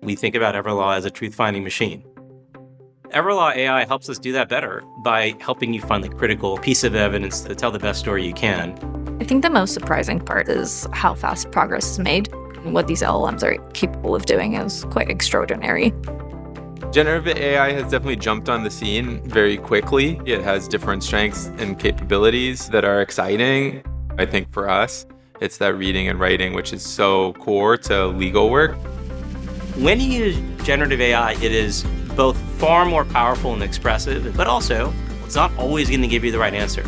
We think about Everlaw as a truth-finding machine. Everlaw AI helps us do that better by helping you find the critical piece of evidence to tell the best story you can. I think the most surprising part is how fast progress is made. What these LLMs are capable of doing is quite extraordinary. Generative AI has definitely jumped on the scene very quickly. It has different strengths and capabilities that are exciting. I think for us, it's that reading and writing, which is so core to legal work. When you use generative AI, it is both far more powerful and expressive, but also it's not always going to give you the right answer.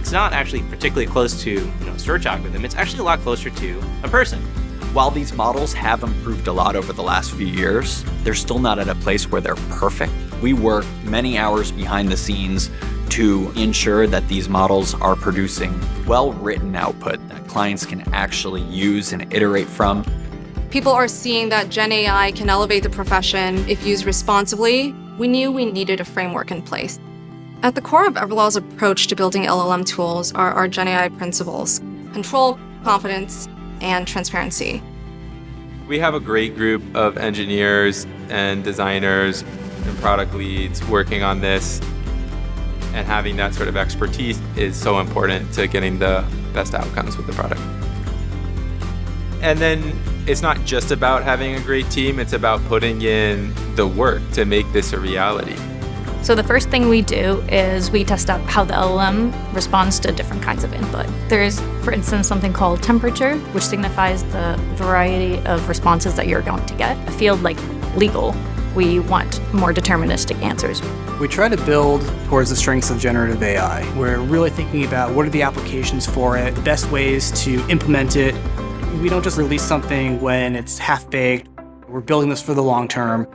It's not actually particularly close to a search algorithm. It's actually a lot closer to a person. While these models have improved a lot over the last few years, they're still not at a place where they're perfect. We work many hours behind the scenes to ensure that these models are producing well-written output that clients can actually use and iterate from. People are seeing that Gen AI can elevate the profession if used responsibly. We knew we needed a framework in place. At the core of Everlaw's approach to building LLM tools are our Gen AI principles: control, confidence, and transparency. We have a great group of engineers and designers and product leads working on this, and having that sort of expertise is so important to getting the best outcomes with the product. And then it's not just about having a great team, it's about putting in the work to make this a reality. So the first thing we do is we test out how the LLM responds to different kinds of input. There's, for instance, something called temperature, which signifies the variety of responses that you're going to get. A field like legal, we want more deterministic answers. We try to build towards the strengths of generative AI. We're really thinking about what are the applications for it, the best ways to implement it. We don't just release something when it's half-baked. We're building this for the long term.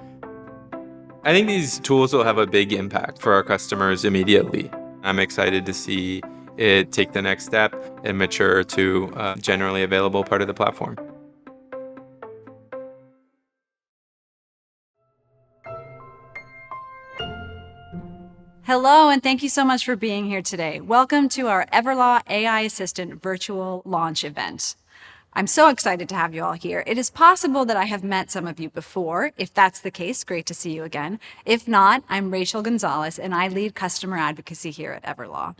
I think these tools will have a big impact for our customers immediately. I'm excited to see it take the next step and mature to a generally available part of the platform. Hello, and thank you so much for being here today. Welcome to our Everlaw AI Assistant virtual launch event. I'm so excited to have you all here. It is possible that I have met some of you before. If that's the case, great to see you again. If not, I'm Rachel Gonzalez, and I lead customer advocacy here at Everlaw.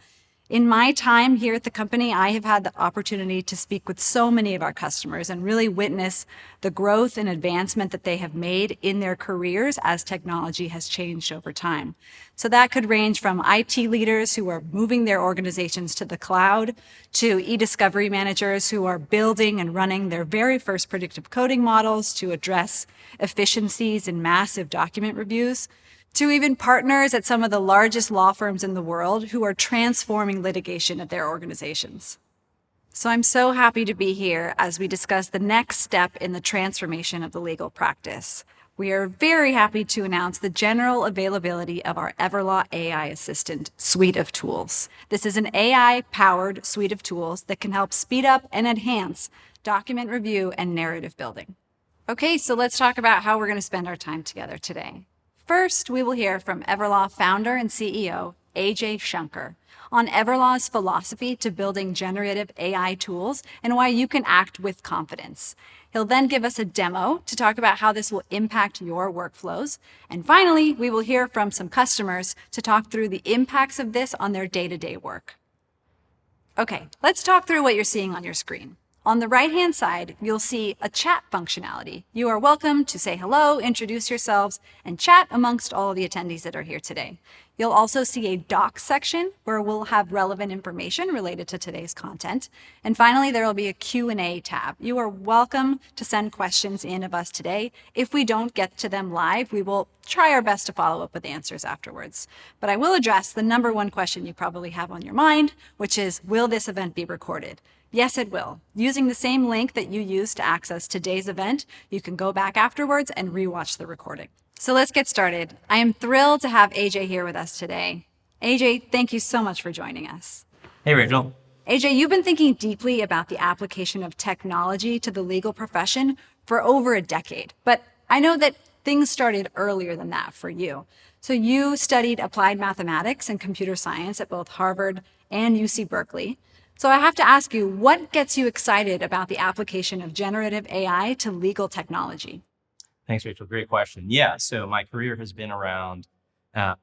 In my time here at the company, I have had the opportunity to speak with so many of our customers and really witness the growth and advancement that they have made in their careers as technology has changed over time. So that could range from IT leaders who are moving their organizations to the cloud, to e-discovery managers who are building and running their very first predictive coding models to address efficiencies in massive document reviews, to even partners at some of the largest law firms in the world who are transforming litigation at their organizations. So I'm so happy to be here as we discuss the next step in the transformation of the legal practice. We are very happy to announce the general availability of our Everlaw AI Assistant suite of tools. This is an AI-powered suite of tools that can help speed up and enhance document review and narrative building. Okay, so let's talk about how we're going to spend our time together today. First, we will hear from Everlaw founder and CEO, AJ Shunker, on Everlaw's philosophy to building generative AI tools and why you can act with confidence. He'll then give us a demo to talk about how this will impact your workflows. And finally, we will hear from some customers to talk through the impacts of this on their day-to-day work. Okay, let's talk through what you're seeing on your screen. On the right-hand side, you'll see a chat functionality. You are welcome to say hello, introduce yourselves, and chat amongst all of the attendees that are here today. You'll also see a docs section where we'll have relevant information related to today's content. And finally, there will be a Q&A tab. You are welcome to send questions in of us today. If we don't get to them live, we will try our best to follow up with answers afterwards. But I will address the number one question you probably have on your mind, which is, will this event be recorded? Yes, it will. Using the same link that you used to access today's event, you can go back afterwards and rewatch the recording. So let's get started. I am thrilled to have AJ here with us today. AJ, thank you so much for joining us. Hey, Rachel. AJ, you've been thinking deeply about the application of technology to the legal profession for over a decade, but I know that things started earlier than that for you. So you studied applied mathematics and computer science at both Harvard and UC Berkeley. So I have to ask you, what gets you excited about the application of generative AI to legal technology? Thanks, Rachel. Great question. Yeah, so my career has been around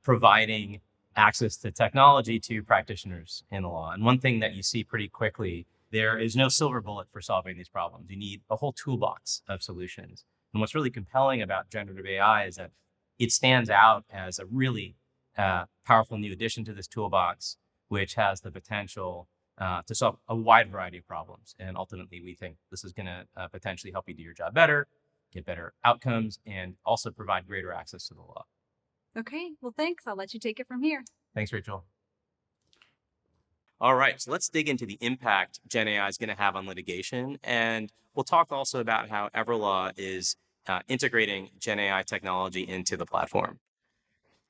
providing access to technology to practitioners in the law. And one thing that you see pretty quickly, there is no silver bullet for solving these problems. You need a whole toolbox of solutions. And what's really compelling about generative AI is that it stands out as a really powerful new addition to this toolbox, which has the potential to solve a wide variety of problems. And ultimately, we think this is going to potentially help you do your job better, get better outcomes, and also provide greater access to the law. Okay, well, thanks. I'll let you take it from here. Thanks, Rachel. All right, so let's dig into the impact Gen AI is going to have on litigation. And we'll talk also about how Everlaw is integrating Gen AI technology into the platform.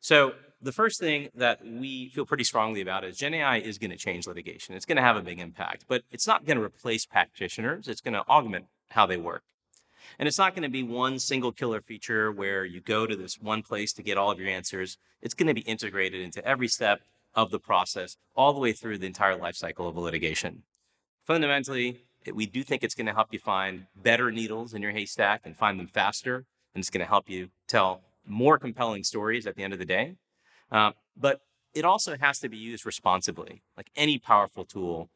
So the first thing that we feel pretty strongly about is Gen AI is going to change litigation. It's going to have a big impact, but it's not going to replace practitioners. It's going to augment how they work. And it's not going to be one single killer feature where you go to this one place to get all of your answers. It's going to be integrated into every step of the process, all the way through the entire life cycle of a litigation. Fundamentally, we do think it's going to help you find better needles in your haystack and find them faster. And it's going to help you tell more compelling stories at the end of the day. But it also has to be used responsibly. Like any powerful tool,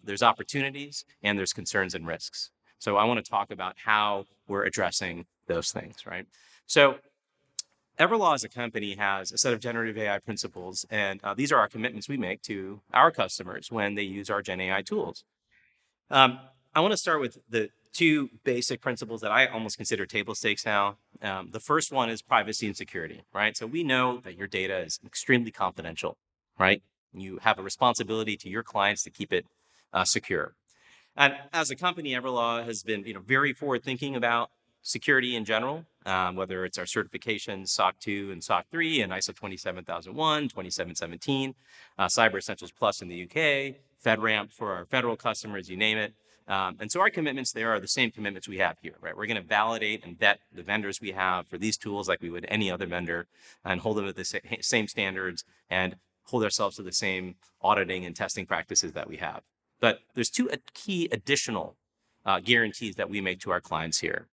there's opportunities and there's concerns and risks. So I want to talk about how we're addressing those things, right? So Everlaw as a company has a set of generative AI principles, and these are our commitments we make to our customers when they use our Gen AI tools. I want to start with the two basic principles that I almost consider table stakes now. The first one is privacy and security, right? So we know that your data is extremely confidential, right? You have a responsibility to your clients to keep it secure. And as a company, Everlaw has been, very forward-thinking about security in general, whether it's our certifications, SOC 2 and SOC 3, and ISO 27001, 2717, Cyber Essentials Plus in the UK, FedRAMP for our federal customers, you name it. And so our commitments there are the same commitments we have here, right? We're going to validate and vet the vendors we have for these tools like we would any other vendor and hold them to the same standards and hold ourselves to the same auditing and testing practices that we have. But there's two key additional guarantees that we make to our clients here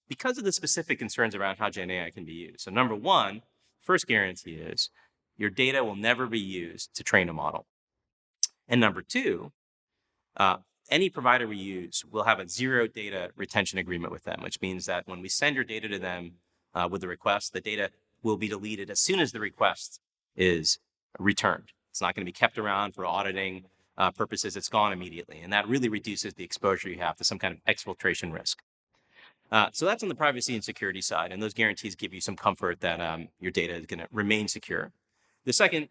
because of the specific concerns around how Gen AI can be used. So number one, first guarantee is your data will never be used to train a model. And number two, any provider we use will have a zero data retention agreement with them, which means that when we send your data to them with the request, the data will be deleted as soon as the request is returned. It's not going to be kept around for auditing purposes. It's gone immediately. And that really reduces the exposure you have to some kind of exfiltration risk. So that's on the privacy and security side. And those guarantees give you some comfort that your data is going to remain secure. The second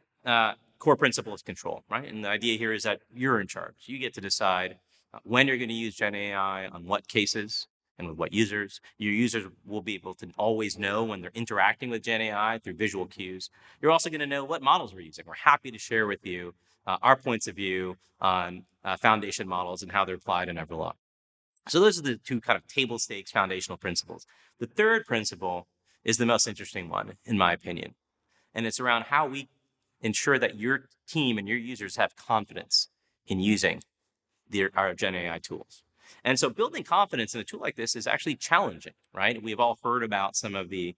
core principle is control, right? And the idea here is that you're in charge. You get to decide when you're going to use Gen AI, on what cases, and with what users. Your users will be able to always know when they're interacting with Gen AI through visual cues. You're also going to know what models we're using. We're happy to share with you our points of view on foundation models and how they're applied in Everlaw. So those are the two kind of table stakes foundational principles. The third principle is the most interesting one, in my opinion. And it's around how we ensure that your team and your users have confidence in using our Gen AI tools. And so building confidence in a tool like this is actually challenging, right? We've all heard about some of the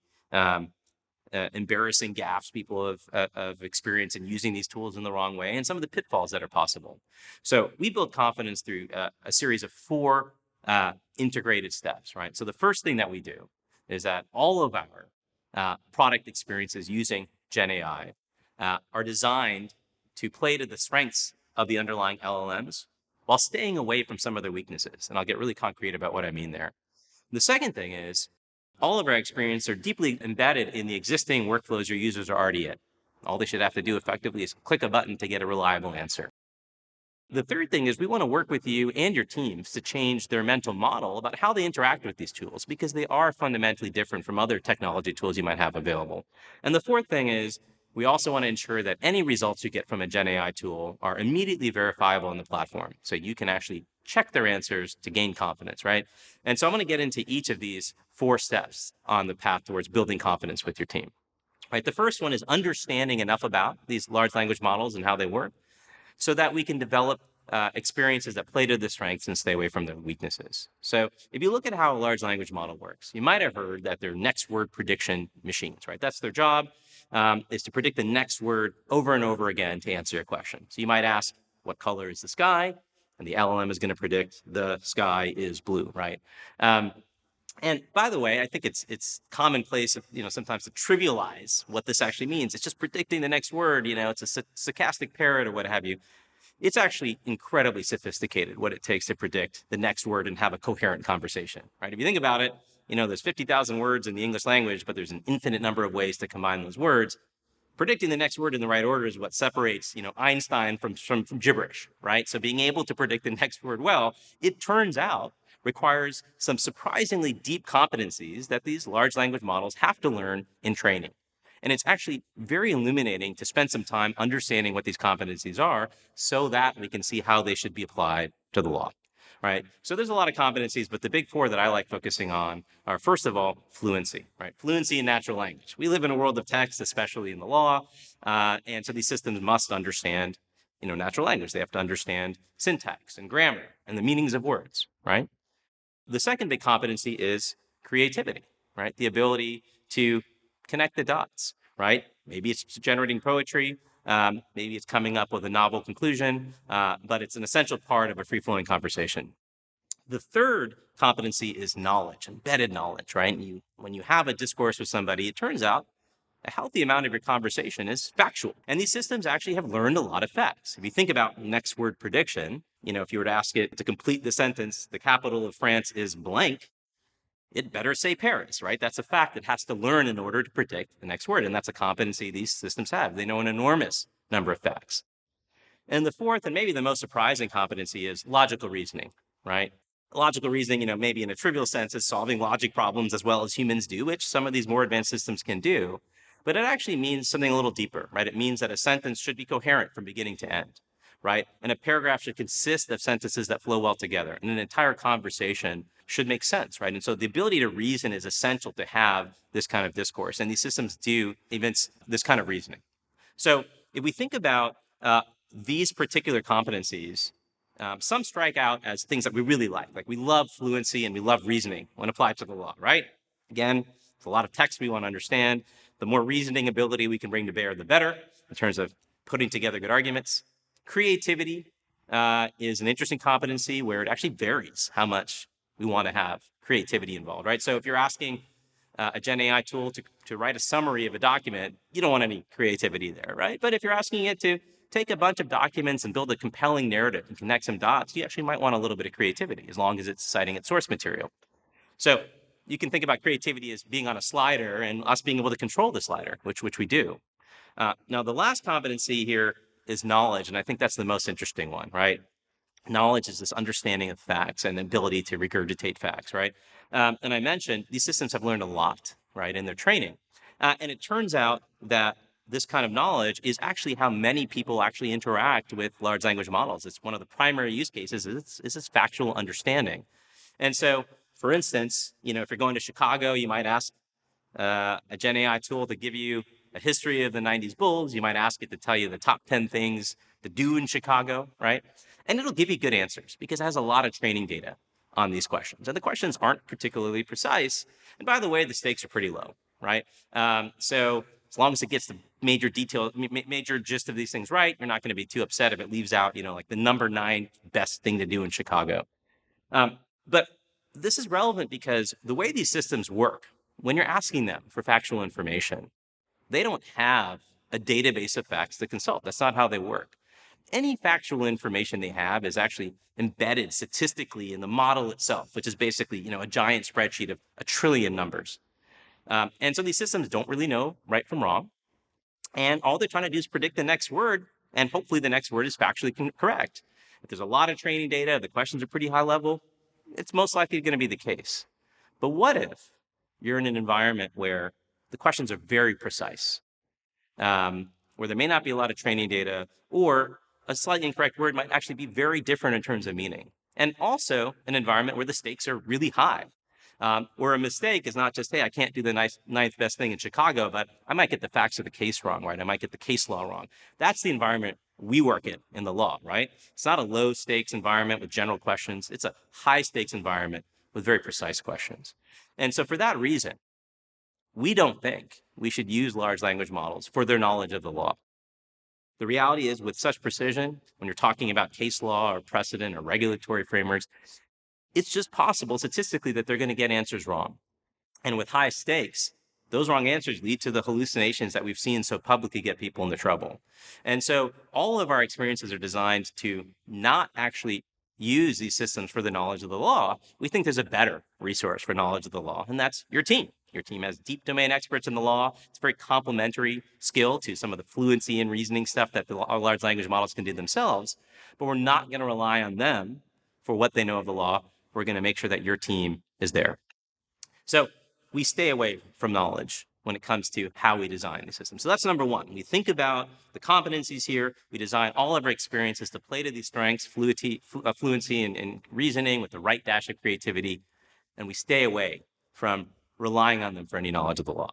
embarrassing gaffes people have experienced in using these tools in the wrong way and some of the pitfalls that are possible. So we build confidence through a series of 4 integrated steps, right? So the first thing that we do is that all of our product experiences using Gen AI are designed to play to the strengths of the underlying LLMs while staying away from some of their weaknesses. And I'll get really concrete about what I mean there. The second thing is all of our experiences are deeply embedded in the existing workflows your users are already in. All they should have to do effectively is click a button to get a reliable answer. The third thing is we want to work with you and your teams to change their mental model about how they interact with these tools because they are fundamentally different from other technology tools you might have available. And the fourth thing is we also want to ensure that any results you get from a Gen AI tool are immediately verifiable on the platform. So you can actually check their answers to gain confidence, right? And so I'm going to get into each of these 4 steps on the path towards building confidence with your team. Right? The first one is understanding enough about these large language models and how they work so that we can develop experiences that play to the strengths and stay away from the weaknesses. So if you look at how a large language model works, you might have heard that they're next word prediction machines, right? That's their job, is to predict the next word over and over again to answer your question. So you might ask, what color is the sky? And the LLM is going to predict the sky is blue, right? And by the way, I think it's commonplace, sometimes to trivialize what this actually means. It's just predicting the next word. It's a stochastic parrot or what have you. It's actually incredibly sophisticated what it takes to predict the next word and have a coherent conversation, right? If you think about it, there's 50,000 words in the English language, but there's an infinite number of ways to combine those words. Predicting the next word in the right order is what separates, Einstein from gibberish, right? So being able to predict the next word well, it turns out, requires some surprisingly deep competencies that these large language models have to learn in training. And it's actually very illuminating to spend some time understanding what these competencies are so that we can see how they should be applied to the law, right? So there's a lot of competencies, but the big four that I like focusing on are, first of all, fluency, right? Fluency in natural language. We live in a world of text, especially in the law, and so these systems must understand, natural language. They have to understand syntax and grammar and the meanings of words, right? The second big competency is creativity, right? The ability to connect the dots, right? Maybe it's generating poetry, maybe it's coming up with a novel conclusion, but it's an essential part of a free-flowing conversation. The third competency is knowledge, embedded knowledge, right? When you have a discourse with somebody, it turns out a healthy amount of your conversation is factual. And these systems actually have learned a lot of facts. If you think about next word prediction, if you were to ask it to complete the sentence, the capital of France is blank, it better say Paris, right? That's a fact it has to learn in order to predict the next word. And that's a competency these systems have. They know an enormous number of facts. And the fourth, and maybe the most surprising competency, is logical reasoning, right? Logical reasoning, maybe in a trivial sense, is solving logic problems as well as humans do, which some of these more advanced systems can do. But it actually means something a little deeper, right? It means that a sentence should be coherent from beginning to end, right? And a paragraph should consist of sentences that flow well together. And an entire conversation should make sense, right? And so the ability to reason is essential to have this kind of discourse. And these systems do evince this kind of reasoning. So if we think about these particular competencies, some strike out as things that we really like. Like we love fluency and we love reasoning when applied to the law, right? Again, it's a lot of text we want to understand. The more reasoning ability we can bring to bear, the better in terms of putting together good arguments. Creativity is an interesting competency where it actually varies how much we want to have creativity involved, right? So if you're asking a Gen AI tool to write a summary of a document, you don't want any creativity there, right? But if you're asking it to take a bunch of documents and build a compelling narrative and connect some dots, you actually might want a little bit of creativity as long as it's citing its source material. So you can think about creativity as being on a slider and us being able to control the slider, which we do. Now, the last competency here is knowledge, and I think that's the most interesting one, right? Knowledge is this understanding of facts and ability to regurgitate facts, right? And I mentioned these systems have learned a lot, right, in their training. And it turns out that this kind of knowledge is actually how many people actually interact with large language models. It's one of the primary use cases is this factual understanding. And so, for instance, if you're going to Chicago, you might ask a Gen AI tool to give you a history of the 90s Bulls. You might ask it to tell you the top 10 things to do in Chicago, right? And it'll give you good answers because it has a lot of training data on these questions. And the questions aren't particularly precise. And by the way, the stakes are pretty low, right? So as long as it gets the major gist of these things right, you're not going to be too upset if it leaves out, like the number 9 best thing to do in Chicago. But this is relevant because the way these systems work, when you're asking them for factual information, they don't have a database of facts to consult. That's not how they work. Any factual information they have is actually embedded statistically in the model itself, which is basically, a giant spreadsheet of 1 trillion numbers. And so these systems don't really know right from wrong. And all they're trying to do is predict the next word, and hopefully the next word is factually correct. If there's a lot of training data, the questions are pretty high level, it's most likely going to be the case. But what if you're in an environment where the questions are very precise, where there may not be a lot of training data, or a slightly incorrect word might actually be very different in terms of meaning. And also an environment where the stakes are really high, where a mistake is not just, hey, I can't do the ninth best thing in Chicago, but I might get the facts of the case wrong, right? I might get the case law wrong. That's the environment we work in the law, right? It's not a low stakes environment with general questions. It's a high stakes environment with very precise questions. And so for that reason, we don't think we should use large language models for their knowledge of the law. The reality is, with such precision, when you're talking about case law or precedent or regulatory frameworks, it's just possible statistically that they're going to get answers wrong. And with high stakes, those wrong answers lead to the hallucinations that we've seen so publicly get people into trouble. And so all of our experiences are designed to not actually use these systems for the knowledge of the law. We think there's a better resource for knowledge of the law, and that's your team. Your team has deep domain experts in the law. It's a very complementary skill to some of the fluency and reasoning stuff that the large language models can do themselves. But we're not going to rely on them for what they know of the law. We're going to make sure that your team is there. So we stay away from knowledge when it comes to how we design the system. So that's number one. We think about the competencies here. We design all of our experiences to play to these strengths, fluency and reasoning with the right dash of creativity, and we stay away from relying on them for any knowledge of the law.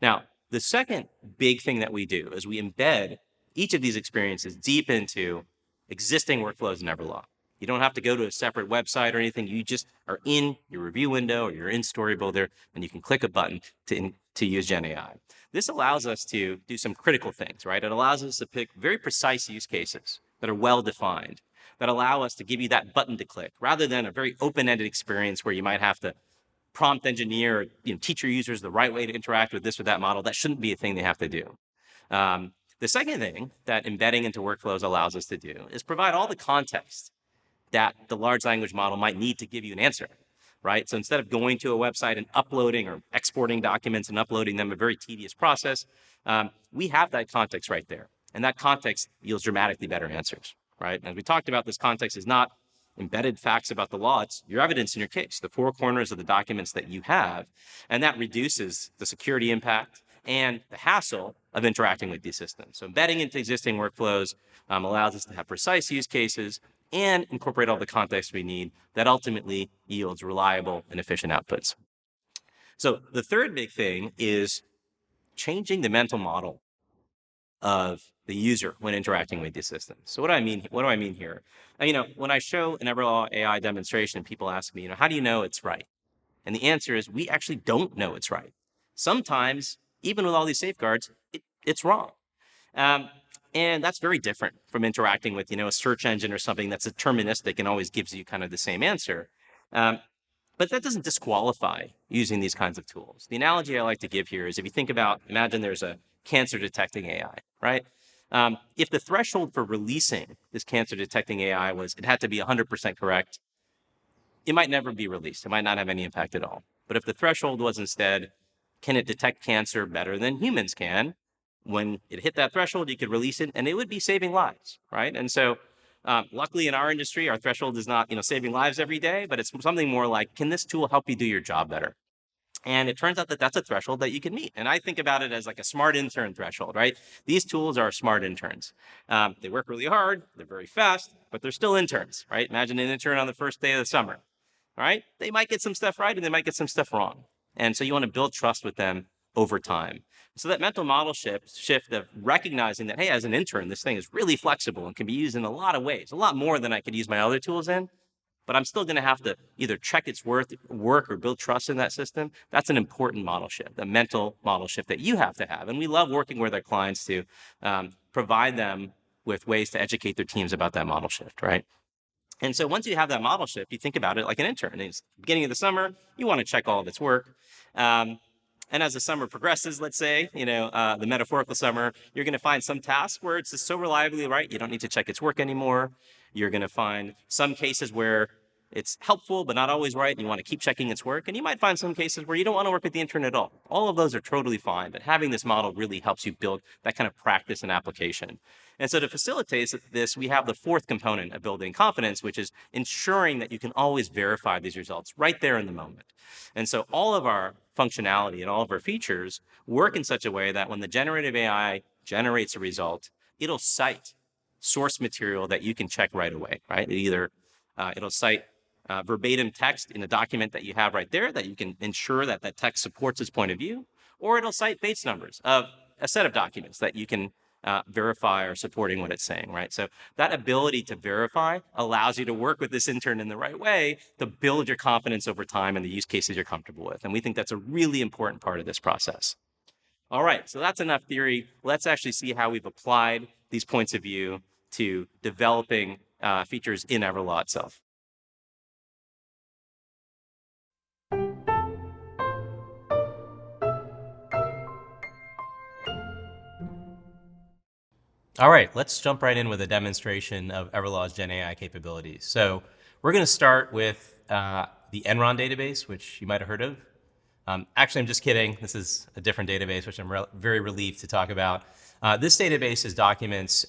Now, the second big thing that we do is we embed each of these experiences deep into existing workflows in Everlaw. You don't have to go to a separate website or anything. You just are in your review window or you're in Story Builder, and you can click a button to use Gen AI. This allows us to do some critical things, right? It allows us to pick very precise use cases that are well-defined, that allow us to give you that button to click, rather than a very open-ended experience where you might have to prompt engineer or teach your users the right way to interact with this or that model. That shouldn't be a thing they have to do. The second thing that embedding into workflows allows us to do is provide all the context that the large language model might need to give you an answer, right? So instead of going to a website and uploading or exporting documents and uploading them, a very tedious process, we have that context right there. And that context yields dramatically better answers, right? As we talked about, this context is not embedded facts about the law. It's your evidence in your case, the four corners of the documents that you have. And that reduces the security impact and the hassle of interacting with these systems. So embedding into existing workflows allows us to have precise use cases and incorporate all the context we need that ultimately yields reliable and efficient outputs. So the third big thing is changing the mental model of the user when interacting with these systems. So what do I mean here? When I show an Everlaw AI demonstration, people ask me, how do you know it's right? And the answer is, we actually don't know it's right. Sometimes, even with all these safeguards, it's wrong. And that's very different from interacting with, a search engine or something that's deterministic and always gives you kind of the same answer. But that doesn't disqualify using these kinds of tools. The analogy I like to give here is, if you think about, imagine there's a cancer detecting AI, right? If the threshold for releasing this cancer detecting AI was it had to be 100% correct, it might never be released. It might not have any impact at all. But if the threshold was instead, can it detect cancer better than humans can? When it hit that threshold, you could release it and it would be saving lives, right? And so luckily in our industry, our threshold is not, saving lives every day, but it's something more like, can this tool help you do your job better? And it turns out that that's a threshold that you can meet. And I think about it as like a smart intern threshold, right? These tools are smart interns. They work really hard, they're very fast, but they're still interns, right? Imagine an intern on the first day of the summer, all right? They might get some stuff right and they might get some stuff wrong. And so you want to build trust with them over time. So that mental model shift of recognizing that, hey, as an intern, this thing is really flexible and can be used in a lot of ways, a lot more than I could use my other tools in, but I'm still going to have to either check its work or build trust in that system. That's an important model shift, a mental model shift that you have to have. And we love working with our clients to provide them with ways to educate their teams about that model shift, right? And so once you have that model shift, you think about it like an intern. It's the beginning of the summer, you want to check all of its work. And as the summer progresses, let's say, the metaphorical summer, you're going to find some tasks where it's just so reliably right, you don't need to check its work anymore. You're going to find some cases where it's helpful, but not always right, and you want to keep checking its work. And you might find some cases where you don't want to work with the intern at all. All of those are totally fine, but having this model really helps you build that kind of practice and application. And so to facilitate this, we have the fourth component of building confidence, which is ensuring that you can always verify these results right there in the moment. And so all of our functionality and all of our features work in such a way that when the generative AI generates a result, it'll cite source material that you can check right away, right? It'll cite verbatim text in a document that you have right there that you can ensure that that text supports its point of view, or it'll cite base numbers of a set of documents that you can verify or supporting what it's saying, right? So that ability to verify allows you to work with this intern in the right way to build your confidence over time in the use cases you're comfortable with. And we think that's a really important part of this process. All right, so that's enough theory. Let's actually see how we've applied these points of view to developing features in Everlaw itself. All right, let's jump right in with a demonstration of Everlaw's Gen AI capabilities. So we're going to start with the Enron database, which you might have heard of. Actually, I'm just kidding. This is a different database, which I'm very relieved to talk about. This database is documents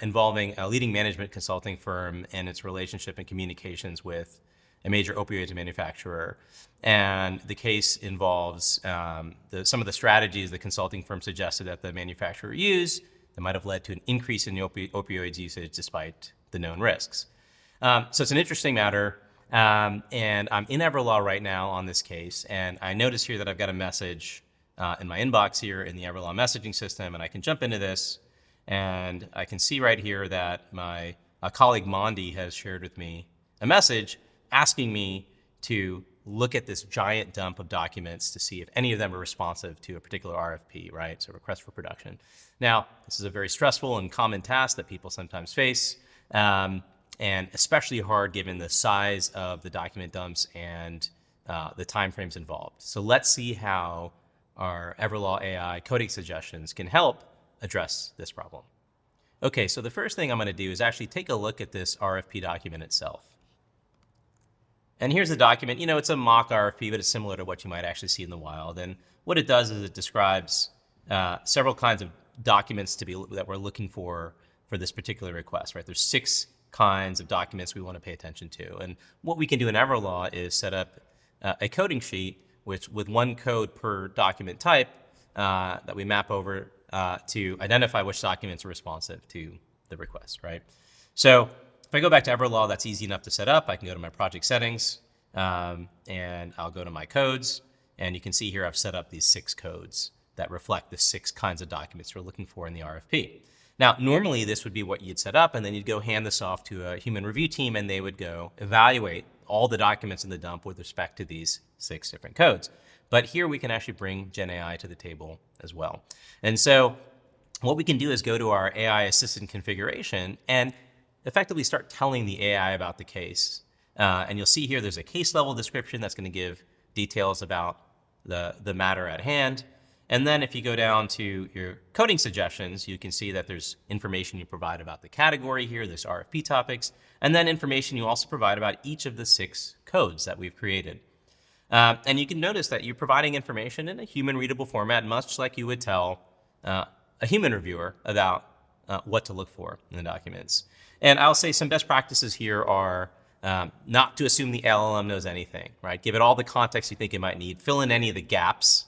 involving a leading management consulting firm and its relationship and communications with a major opioids manufacturer. And the case involves some of the strategies the consulting firm suggested that the manufacturer use that might have led to an increase in the opioids usage despite the known risks. So it's an interesting matter. And I'm in Everlaw right now on this case. And I notice here that I've got a message in my inbox here in the Everlaw messaging system. And I can jump into this. And I can see right here that my colleague Mondi has shared with me a message asking me to look at this giant dump of documents to see if any of them are responsive to a particular RFP, right? So request for production. Now, this is a very stressful and common task that people sometimes face, and especially hard given the size of the document dumps and the timeframes involved. So let's see how our Everlaw AI coding suggestions can help address this problem. Okay, so the first thing I'm going to do is actually take a look at this RFP document itself. And here's the document. You know, it's a mock RFP, but it's similar to what you might actually see in the wild. And what it does is it describes several kinds of documents that we're looking for this particular request, right? There's 6 kinds of documents we want to pay attention to. And what we can do in Everlaw is set up a coding sheet with one code per document type that we map over to identify which documents are responsive to the request, right? So if I go back to Everlaw, that's easy enough to set up. I can go to my project settings, and I'll go to my codes. And you can see here I've set up these 6 codes that reflect the 6 kinds of documents we're looking for in the RFP. Now, normally this would be what you'd set up, and then you'd go hand this off to a human review team, and they would go evaluate all the documents in the dump with respect to these 6 different codes. But here we can actually bring Gen AI to the table as well. And so what we can do is go to our AI assistant configuration and effectively start telling the AI about the case. And you'll see here there's a case level description that's going to give details about the matter at hand. And then if you go down to your coding suggestions, you can see that there's information you provide about the category here, there's RFP topics, and then information you also provide about each of the 6 codes that we've created. And you can notice that you're providing information in a human readable format, much like you would tell a human reviewer about what to look for in the documents. And I'll say some best practices here are not to assume the LLM knows anything, right? Give it all the context you think it might need. Fill in any of the gaps.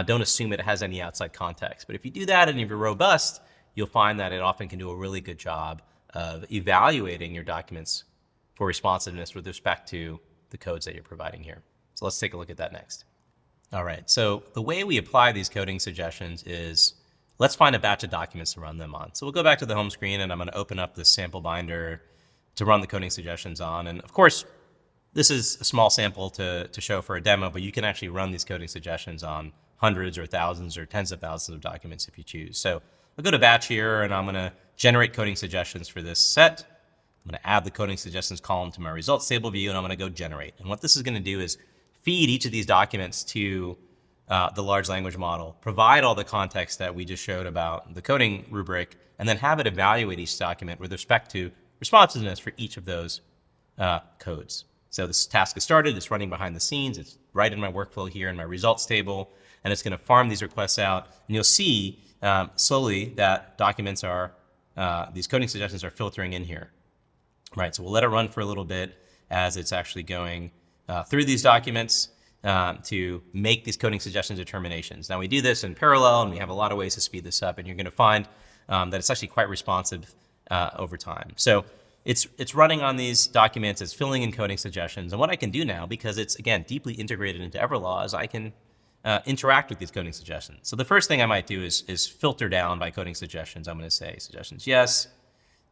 Don't assume it has any outside context. But if you do that and if you're robust, you'll find that it often can do a really good job of evaluating your documents for responsiveness with respect to the codes that you're providing here. So let's take a look at that next. All right, so the way we apply these coding suggestions is let's find a batch of documents to run them on. So we'll go back to the home screen and I'm going to open up this sample binder to run the coding suggestions on. And of course, this is a small sample to show for a demo, but you can actually run these coding suggestions on hundreds or thousands or tens of thousands of documents if you choose. So I'll go to batch here and I'm going to generate coding suggestions for this set. I'm going to add the coding suggestions column to my results table view and I'm going to go generate. And what this is going to do is feed each of these documents to the large language model, provide all the context that we just showed about the coding rubric, and then have it evaluate each document with respect to responsiveness for each of those codes. So this task is started, it's running behind the scenes, it's right in my workflow here in my results table, and it's going to farm these requests out. And you'll see slowly that documents are, these coding suggestions are filtering in here. Right, so we'll let it run for a little bit as it's actually going through these documents to make these coding suggestion determinations. Now we do this in parallel and we have a lot of ways to speed this up, and you're going to find that it's actually quite responsive over time. So it's running on these documents, it's filling in coding suggestions, and what I can do now, because it's again deeply integrated into Everlaw, is I can interact with these coding suggestions. So the first thing I might do is filter down by coding suggestions. I'm going to say suggestions yes,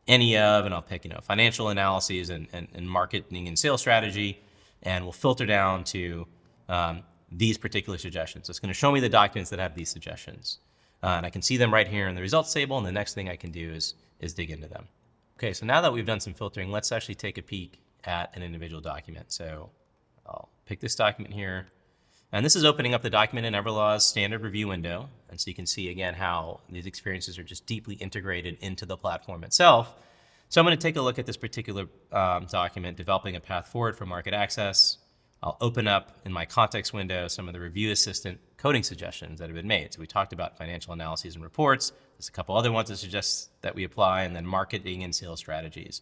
any of, and I'll pick financial analyses and marketing and sales strategy, and we'll filter down to these particular suggestions. So it's going to show me the documents that have these suggestions, and I can see them right here in the results table. And the next thing I can do is dig into them. Okay, so now that we've done some filtering, let's actually take a peek at an individual document. So I'll pick this document here. And this is opening up the document in Everlaw's standard review window. And so you can see again how these experiences are just deeply integrated into the platform itself. So I'm going to take a look at this particular document, developing a path forward for market access. I'll open up in my context window some of the review assistant coding suggestions that have been made. So we talked about financial analyses and reports. There's a couple other ones that suggest that we apply, and then marketing and sales strategies.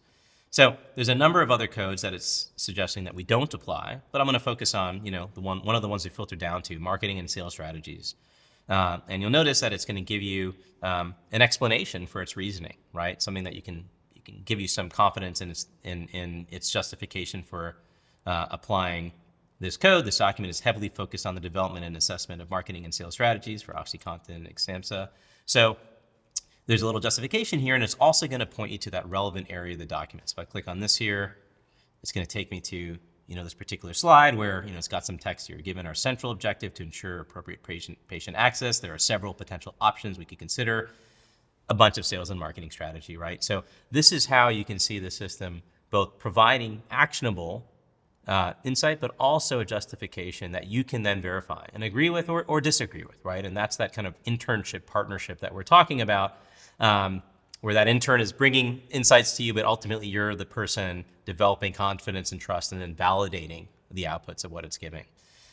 So there's a number of other codes that it's suggesting that we don't apply, but I'm going to focus on, one of the ones we filtered down to, marketing and sales strategies. And you'll notice that it's going to give you an explanation for its reasoning, right? Something that you can give you some confidence in its justification for applying this code. This document is heavily focused on the development and assessment of marketing and sales strategies for OxyContin and Xamsa. So there's a little justification here, and it's also going to point you to that relevant area of the document. So if I click on this here, it's going to take me to this particular slide where it's got some text here. Given our central objective to ensure appropriate patient access, there are several potential options we could consider. A bunch of sales and marketing strategy, right? So this is how you can see the system both providing actionable insight, but also a justification that you can then verify and agree with or disagree with, right? And that's that kind of internship partnership that we're talking about, where that intern is bringing insights to you, but ultimately you're the person developing confidence and trust and then validating the outputs of what it's giving.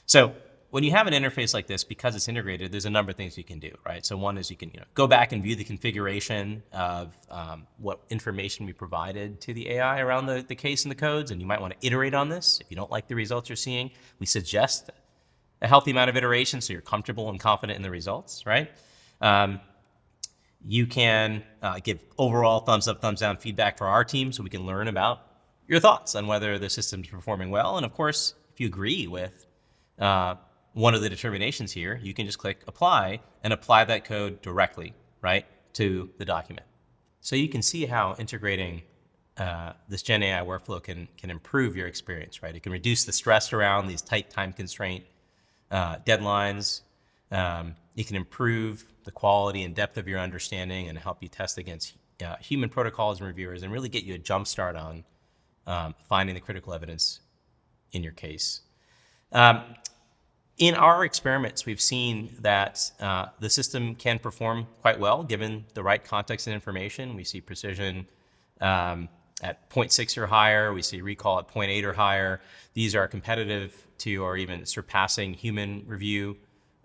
So when you have an interface like this, because it's integrated, there's a number of things you can do, right? So one is you can go back and view the configuration of what information we provided to the AI around the case and the codes, and you might want to iterate on this. If you don't like the results you're seeing, we suggest a healthy amount of iteration so you're comfortable and confident in the results, right? You can give overall thumbs up, thumbs down feedback for our team so we can learn about your thoughts on whether the system's performing well. And of course, if you agree with one of the determinations here, you can just click apply and apply that code directly, right, to the document. So you can see how integrating this Gen AI workflow can improve your experience, right? It can reduce the stress around these tight time constraint deadlines. It can improve the quality and depth of your understanding and help you test against human protocols and reviewers and really get you a jump start on finding the critical evidence in your case. In our experiments, we've seen that the system can perform quite well given the right context and information. We see precision at 0.6 or higher. We see recall at 0.8 or higher. These are competitive to or even surpassing human review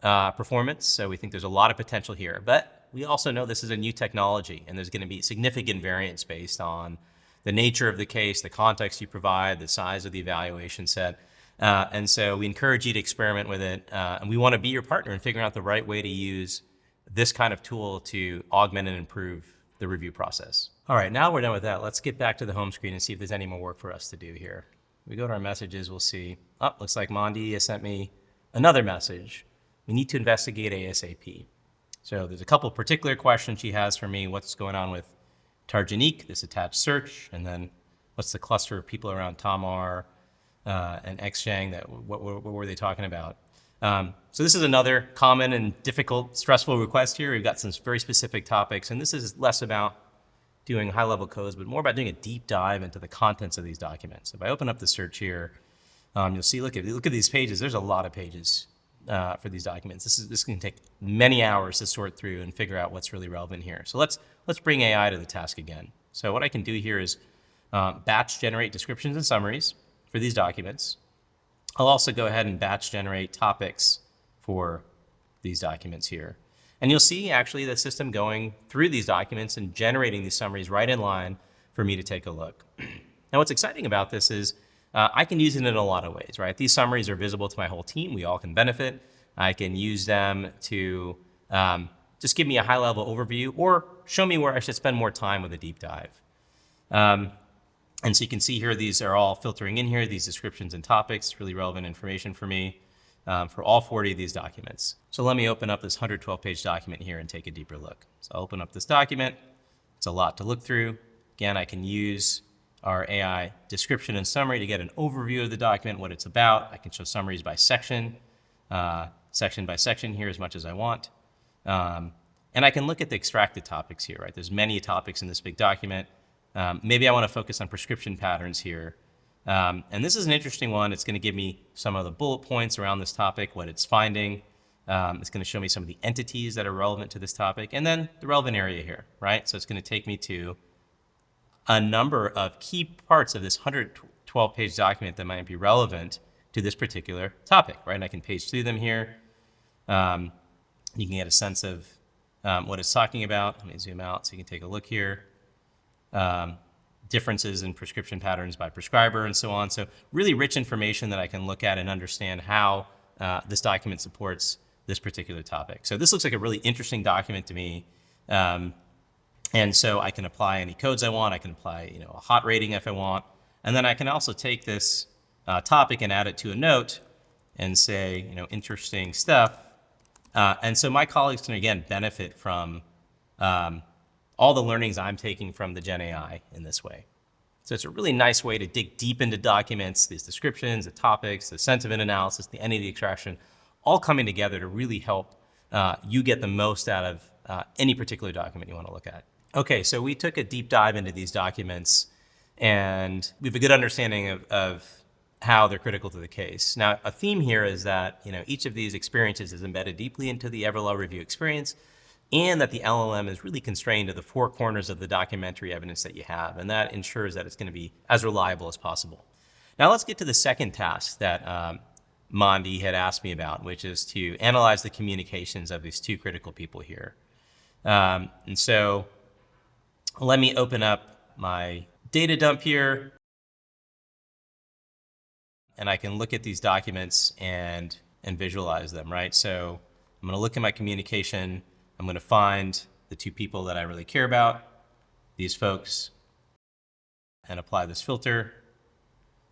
performance. So we think there's a lot of potential here. But we also know this is a new technology, and there's going to be significant variance based on the nature of the case, the context you provide, the size of the evaluation set. And so we encourage you to experiment with it. And we want to be your partner in figuring out the right way to use this kind of tool to augment and improve the review process. All right, now we're done with that. Let's get back to the home screen and see if there's any more work for us to do here. We go to our messages, we'll see, looks like Mondi has sent me another message. We need to investigate ASAP. So there's a couple of particular questions she has for me. What's going on with Tarjanique, this attached search, and then what's the cluster of people around Tamar and Xshang, what were they talking about? So this is another common and difficult, stressful request here. We've got some very specific topics, and this is less about doing high-level codes, but more about doing a deep dive into the contents of these documents. If I open up the search here, you'll see, look at these pages. There's a lot of pages for these documents. This can take many hours to sort through and figure out what's really relevant here. So let's bring AI to the task again. So what I can do here is batch generate descriptions and summaries for these documents. I'll also go ahead and batch generate topics for these documents here. And you'll see actually the system going through these documents and generating these summaries right in line for me to take a look. Now what's exciting about this is I can use it in a lot of ways, right? These summaries are visible to my whole team. We all can benefit. I can use them to just give me a high-level overview or show me where I should spend more time with a deep dive. And so you can see here, these are all filtering in here, these descriptions and topics, really relevant information for me. for all 40 of these documents. So let me open up this 112-page document here and take a deeper look. So I'll open up this document. It's a lot to look through. Again, I can use our AI description and summary to get an overview of the document, what it's about. I can show summaries by section, section by section here as much as I want. And I can look at the extracted topics here, right? There's many topics in this big document. Maybe I want to focus on prescription patterns here. And this is an interesting one. It's going to give me some of the bullet points around this topic, what it's finding. It's going to show me some of the entities that are relevant to this topic, and then the relevant area here, right? So it's going to take me to a number of key parts of this 112-page document that might be relevant to this particular topic, right? And I can page through them here. You can get a sense of what it's talking about. Let me zoom out so you can take a look here. Differences in prescription patterns by prescriber and so on. So really rich information that I can look at and understand how this document supports this particular topic. So this looks like a really interesting document to me. And so I can apply any codes I want. I can apply, a hot rating if I want. And then I can also take this topic and add it to a note and say, interesting stuff. And so my colleagues can, again, benefit from all the learnings I'm taking from the Gen AI in this way. So it's a really nice way to dig deep into documents, these descriptions, the topics, the sentiment analysis, the entity extraction, all coming together to really help you get the most out of any particular document you want to look at. Okay, so we took a deep dive into these documents, and we have a good understanding of how they're critical to the case. Now, a theme here is that each of these experiences is embedded deeply into the Everlaw review experience, and that the LLM is really constrained to the four corners of the documentary evidence that you have, and that ensures that it's going to be as reliable as possible. Now let's get to the second task that Mondi had asked me about, which is to analyze the communications of these two critical people here. And so let me open up my data dump here, and I can look at these documents and visualize them, right? So I'm going to look at my communication. I'm going to find the two people that I really care about, these folks, and apply this filter.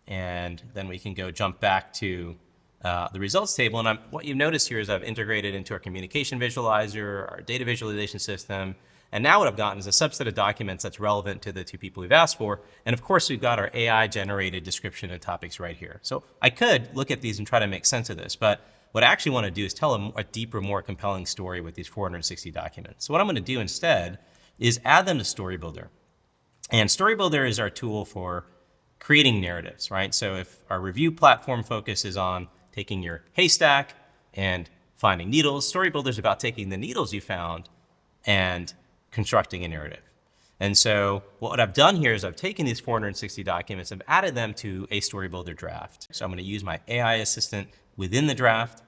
And then we can go jump back to the results table. And what you've noticed here is I've integrated into our communication visualizer, our data visualization system. And now what I've gotten is a subset of documents that's relevant to the two people we've asked for. And of course, we've got our AI-generated description of topics right here. So I could look at these and try to make sense of this, but what I actually want to do is tell a deeper, more compelling story with these 460 documents. So what I'm going to do instead is add them to Storybuilder. And Storybuilder is our tool for creating narratives, right? So if our review platform focus is on taking your haystack and finding needles, Storybuilder is about taking the needles you found and constructing a narrative. And so what I've done here is I've taken these 460 documents and added them to a Storybuilder draft. So I'm going to use my AI assistant within the draft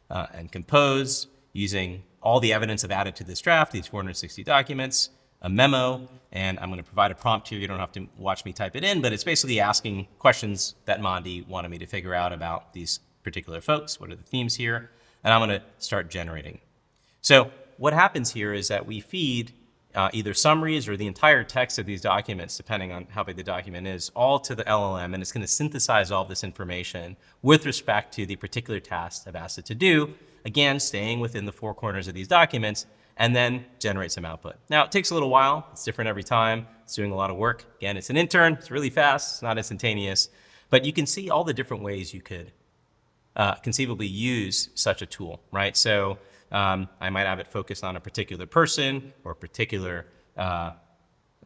and compose using all the evidence I've added to this draft, these 460 documents, a memo, and I'm going to provide a prompt here. You don't have to watch me type it in, but it's basically asking questions that Mondi wanted me to figure out about these particular folks. What are the themes here? And I'm going to start generating. So what happens here is that we feed either summaries or the entire text of these documents, depending on how big the document is, all to the LLM, and it's going to synthesize all this information with respect to the particular task I've asked it to do, again, staying within the four corners of these documents, and then generate some output. Now, it takes a little while. It's different every time. It's doing a lot of work. Again, it's an intern. It's really fast. It's not instantaneous. But you can see all the different ways you could conceivably use such a tool, right? So I might have it focused on a particular person or a particular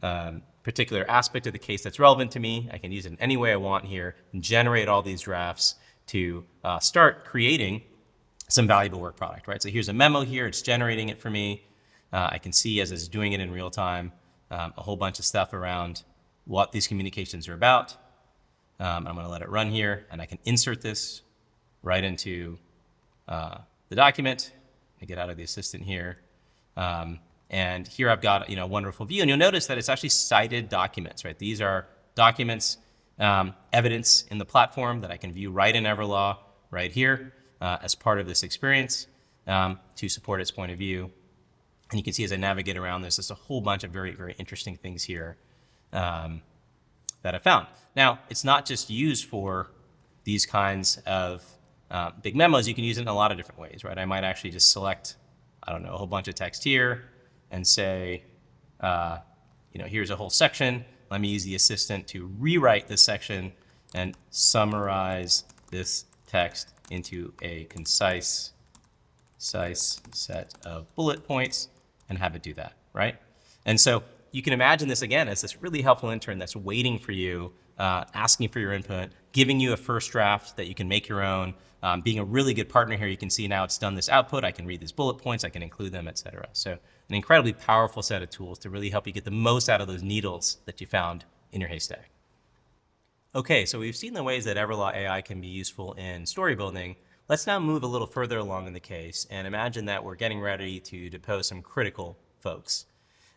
aspect of the case that's relevant to me. I can use it in any way I want here and generate all these drafts to start creating some valuable work product, right? So here's a memo here. It's generating it for me. I can see as it's doing it in real time a whole bunch of stuff around what these communications are about. I'm going to let it run here, and I can insert this right into the document. I get out of the assistant here. And here I've got a wonderful view. And you'll notice that it's actually cited documents, right? These are documents, evidence in the platform that I can view right in Everlaw right here as part of this experience to support its point of view. And you can see as I navigate around this, there's a whole bunch of very, very interesting things here that I found. Now, it's not just used for these kinds of big memos, you can use it in a lot of different ways, right? I might actually just select, I don't know, a whole bunch of text here and say, here's a whole section. Let me use the assistant to rewrite this section and summarize this text into a concise set of bullet points and have it do that, right? And so you can imagine this again as this really helpful intern that's waiting for you, asking for your input, giving you a first draft that you can make your own, being a really good partner here. You can see now it's done this output. I can read these bullet points, I can include them, et cetera. So an incredibly powerful set of tools to really help you get the most out of those needles that you found in your haystack. Okay, so we've seen the ways that Everlaw AI can be useful in story building. Let's now move a little further along in the case and imagine that we're getting ready to depose some critical folks.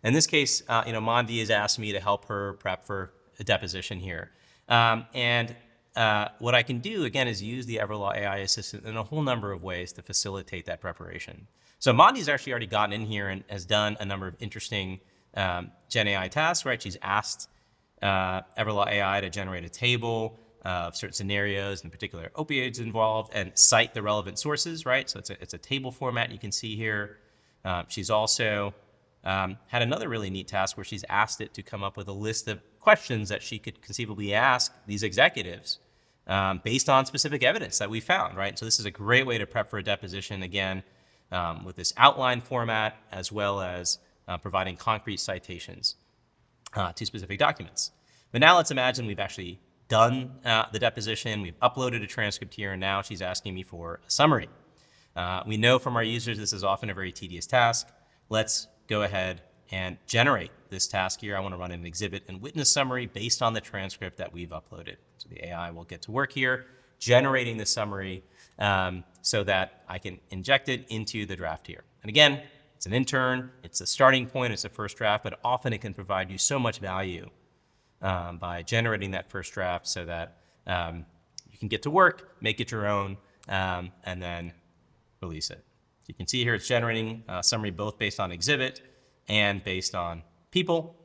In this case, Mondi has asked me to help her prep for a deposition here. What I can do, again, is use the Everlaw AI Assistant in a whole number of ways to facilitate that preparation. So Mondi's actually already gotten in here and has done a number of interesting Gen AI tasks, right? She's asked Everlaw AI to generate a table of certain scenarios, in particular opioids involved, and cite the relevant sources, right? So it's a table format you can see here. She's also had another really neat task where she's asked it to come up with a list of questions that she could conceivably ask these executives based on specific evidence that we found, right? So this is a great way to prep for a deposition, again, with this outline format, as well as providing concrete citations to specific documents. But now let's imagine we've actually done the deposition, we've uploaded a transcript here, and now she's asking me for a summary. We know from our users this is often a very tedious task. Let's go ahead and generate this task here. I want to run an exhibit and witness summary based on the transcript that we've uploaded. So the AI will get to work here, generating the summary so that I can inject it into the draft here. And again, it's an intern, it's a starting point, it's a first draft, but often it can provide you so much value by generating that first draft so that you can get to work, make it your own, and then release it. You can see here it's generating a summary both based on exhibit and based on people.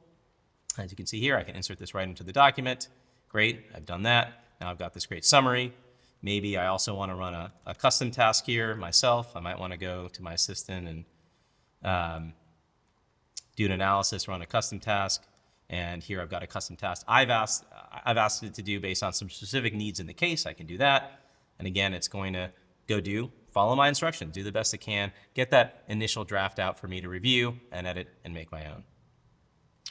As you can see here, I can insert this right into the document. Great, I've done that. Now I've got this great summary. Maybe I also want to run a custom task here myself. I might want to go to my assistant and do an analysis, run a custom task. And here I've got a custom task I've asked it to do based on some specific needs in the case. I can do that. And again, it's going to go follow my instructions, do the best it can, get that initial draft out for me to review and edit and make my own.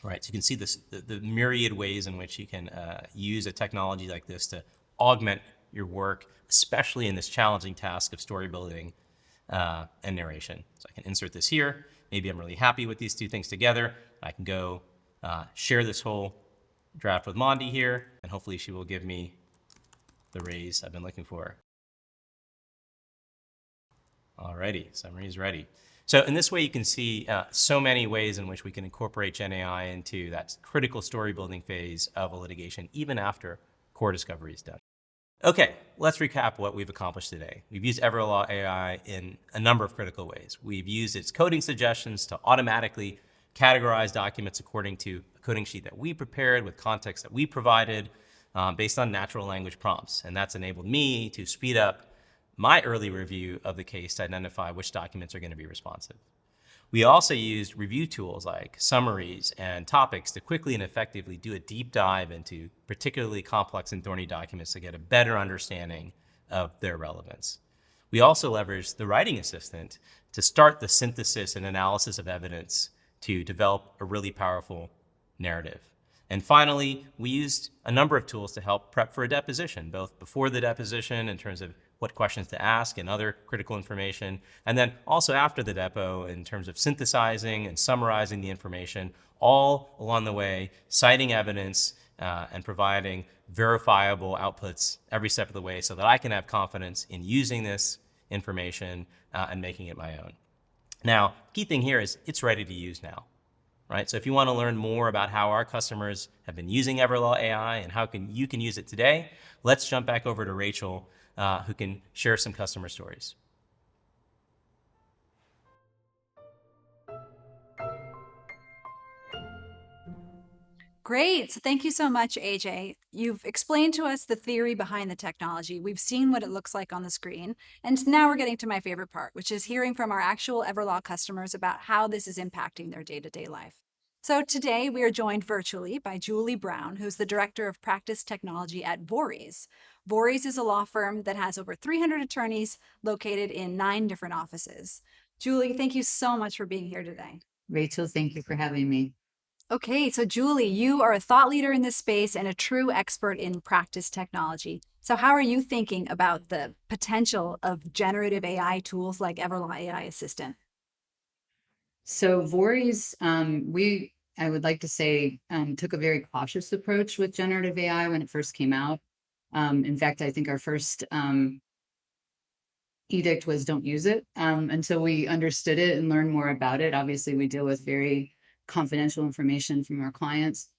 All right, so you can see the myriad ways in which you can use a technology like this to augment your work, especially in this challenging task of story building and narration. So I can insert this here. Maybe I'm really happy with these two things together. I can go share this whole draft with Mondi here, and hopefully she will give me the raise I've been looking for. Alrighty, summary is ready. So in this way, you can see so many ways in which we can incorporate Gen AI into that critical story building phase of a litigation, even after core discovery is done. Okay, let's recap what we've accomplished today. We've used Everlaw AI in a number of critical ways. We've used its coding suggestions to automatically categorize documents according to a coding sheet that we prepared with context that we provided based on natural language prompts. And that's enabled me to speed up my early review of the case to identify which documents are going to be responsive. We also used review tools like summaries and topics to quickly and effectively do a deep dive into particularly complex and thorny documents to get a better understanding of their relevance. We also leveraged the writing assistant to start the synthesis and analysis of evidence to develop a really powerful narrative. And finally, we used a number of tools to help prep for a deposition, both before the deposition in terms of what questions to ask and other critical information, and then also after the depo in terms of synthesizing and summarizing the information, all along the way, citing evidence and providing verifiable outputs every step of the way so that I can have confidence in using this information and making it my own. Now, key thing here is it's ready to use now. Right? So if you want to learn more about how our customers have been using Everlaw AI and how you can use it today, let's jump back over to Rachel, who can share some customer stories. Great. So thank you so much, AJ. You've explained to us the theory behind the technology. We've seen what it looks like on the screen. And now we're getting to my favorite part, which is hearing from our actual Everlaw customers about how this is impacting their day-to-day life. So today we are joined virtually by Julie Brown, who's the Director of Practice Technology at Voorhees. Voorhees is a law firm that has over 300 attorneys located in 9 different offices. Julie, thank you so much for being here today. Rachel, thank you for having me. Okay, so Julie, you are a thought leader in this space and a true expert in practice technology. So how are you thinking about the potential of generative AI tools like Everlaw AI Assistant? So Voorhees, I would like to say, took a very cautious approach with generative AI when it first came out. In fact, I think our first edict was don't use it until we understood it and learned more about it. Obviously, we deal with very confidential information from our clients.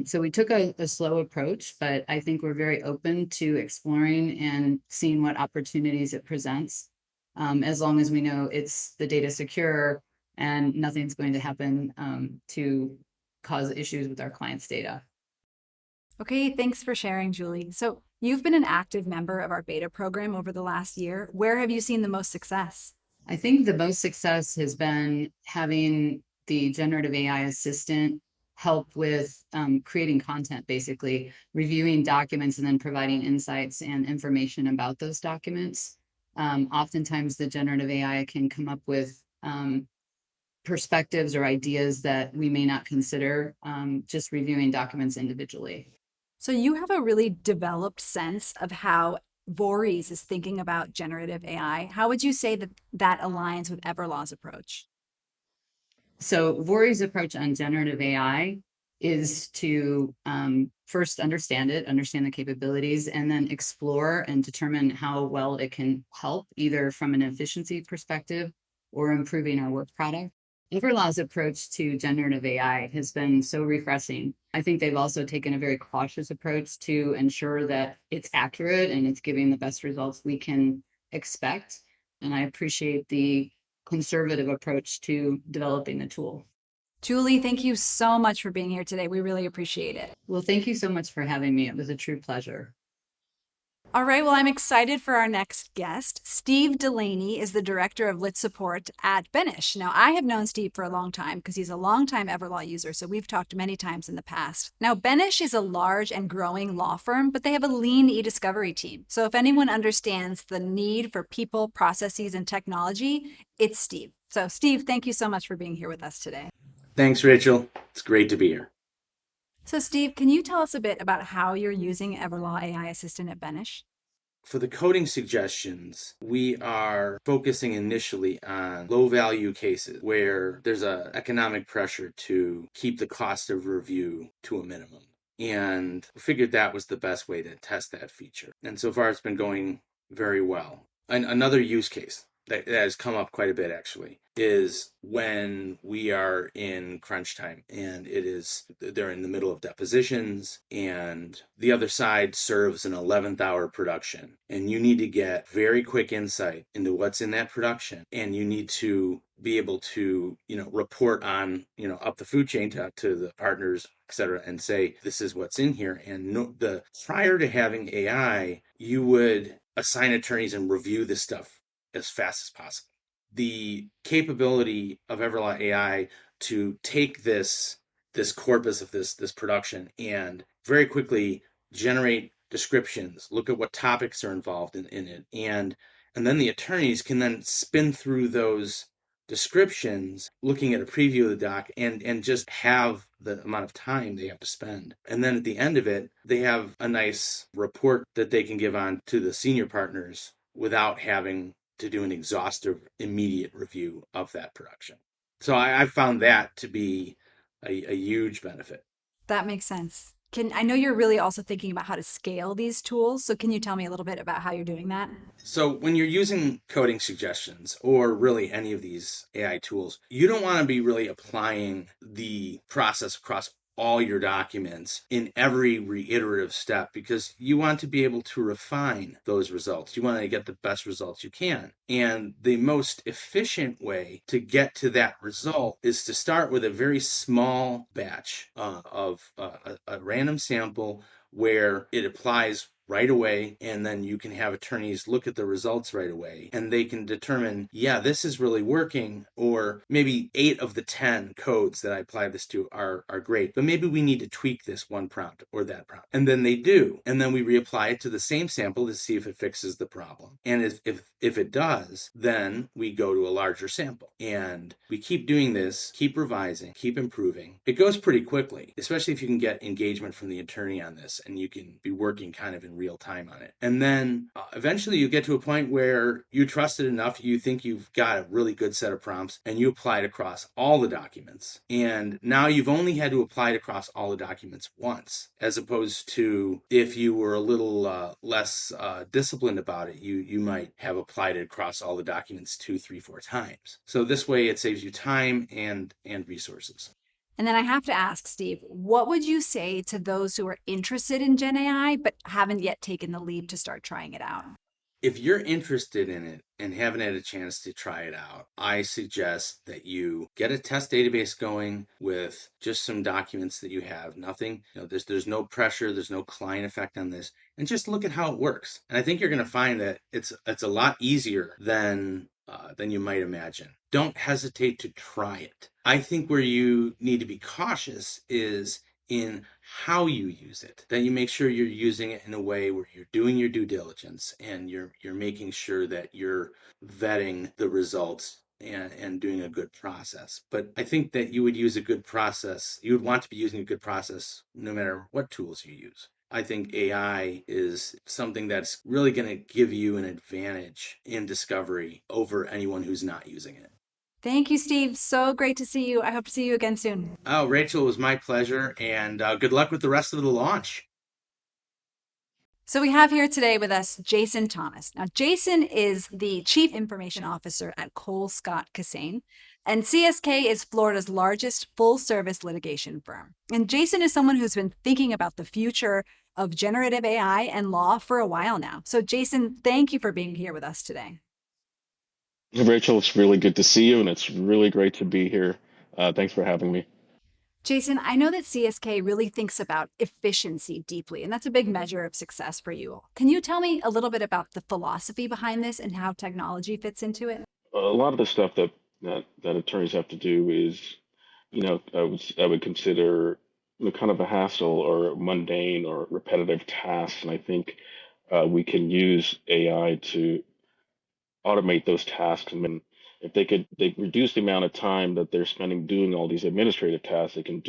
So we took a slow approach, but I think we're very open to exploring and seeing what opportunities it presents, as long as we know it's the data secure and nothing's going to happen to cause issues with our clients' data. Okay, thanks for sharing, Julie. So you've been an active member of our beta program over the last year. Where have you seen the most success? I think the most success has been having the generative AI assistant help with creating content, basically reviewing documents and then providing insights and information about those documents. Oftentimes the generative AI can come up with perspectives or ideas that we may not consider just reviewing documents individually. So you have a really developed sense of how Voorhees is thinking about generative AI. How would you say that that aligns with Everlaw's approach? So Voorhees' approach on generative AI is to first understand it, understand the capabilities, and then explore and determine how well it can help, either from an efficiency perspective or improving our work product. Everlaw's approach to generative AI has been so refreshing. I think they've also taken a very cautious approach to ensure that it's accurate and it's giving the best results we can expect. And I appreciate the conservative approach to developing the tool. Julie, thank you so much for being here today. We really appreciate it. Well, thank you so much for having me. It was a true pleasure. All right, well, I'm excited for our next guest. Steve Delaney is the Director of Lit Support at Benish. Now, I have known Steve for a long time because he's a longtime Everlaw user, so we've talked many times in the past. Now, Benish is a large and growing law firm, but they have a lean e-discovery team. So if anyone understands the need for people, processes, and technology, it's Steve. So Steve, thank you so much for being here with us today. Thanks, Rachel. It's great to be here. So Steve, can you tell us a bit about how you're using Everlaw AI Assistant at Benish? For the coding suggestions, we are focusing initially on low-value cases where there's an economic pressure to keep the cost of review to a minimum. And we figured that was the best way to test that feature. And so far, it's been going very well. And another use case that has come up quite a bit, actually, is when we are in crunch time and they're in the middle of depositions and the other side serves an 11th hour production and you need to get very quick insight into what's in that production, and you need to be able to, report on, up the food chain to the partners, et cetera, and say, this is what's in here. And prior to having AI, you would assign attorneys and review this stuff as fast as possible. The capability of Everlaw AI to take this corpus of this production and very quickly generate descriptions, look at what topics are involved in it, and then the attorneys can then spin through those descriptions, looking at a preview of the doc, and just have the amount of time they have to spend. And then at the end of it, they have a nice report that they can give on to the senior partners without having to do an exhaustive, immediate review of that production. So I found that to be a huge benefit. That makes sense. I know you're really also thinking about how to scale these tools. So can you tell me a little bit about how you're doing that? So when you're using coding suggestions or really any of these AI tools, you don't want to be really applying the process across all your documents in every reiterative step, because you want to be able to refine those results. You want to get the best results you can. And the most efficient way to get to that result is to start with a very small batch of a random sample where it applies right away, and then you can have attorneys look at the results right away, and they can determine, yeah, this is really working, or maybe 8 of the 10 codes that I apply this to are great, but maybe we need to tweak this one prompt or that prompt. And then they do. And then we reapply it to the same sample to see if it fixes the problem. And if it does, then we go to a larger sample. And we keep doing this, keep revising, keep improving. It goes pretty quickly, especially if you can get engagement from the attorney on this and you can be working kind of in real time on it. And then eventually you get to a point where you trust it enough, you think you've got a really good set of prompts, and you apply it across all the documents. And now you've only had to apply it across all the documents once, as opposed to if you were a little less disciplined about it, you might have applied it across all the documents 2, 3, 4 times. So this way it saves you time and resources. And then I have to ask, Steve, what would you say to those who are interested in Gen AI but haven't yet taken the leap to start trying it out? If you're interested in it and haven't had a chance to try it out, I suggest that you get a test database going with just some documents that you have. Nothing, there's no pressure, there's no client effect on this, and just look at how it works. And I think you're going to find that it's a lot easier than you might imagine. Don't hesitate to try it. I think where you need to be cautious is in how you use it, that you make sure you're using it in a way where you're doing your due diligence and you're making sure that you're vetting the results and doing a good process. But I think that you would use a good process. You would want to be using a good process no matter what tools you use. I think AI is something that's really going to give you an advantage in discovery over anyone who's not using it. Thank you, Steve. So great to see you. I hope to see you again soon. Oh, Rachel, it was my pleasure, and good luck with the rest of the launch. So we have here today with us Jason Thomas. Now, Jason is the Chief Information Officer at Cole Scott Cassane, and CSK is Florida's largest full-service litigation firm. And Jason is someone who's been thinking about the future of generative AI and law for a while now. So Jason, thank you for being here with us today. Rachel, it's really good to see you, and it's really great to be here. Thanks for having me. Jason, I know that CSK really thinks about efficiency deeply, and that's a big measure of success for you. Can you tell me a little bit about the philosophy behind this and how technology fits into it? A lot of the stuff that attorneys have to do is, I would consider kind of a hassle or mundane or repetitive tasks, and I think we can use AI to automate those tasks. And if they reduce the amount of time that they're spending doing all these administrative tasks, they can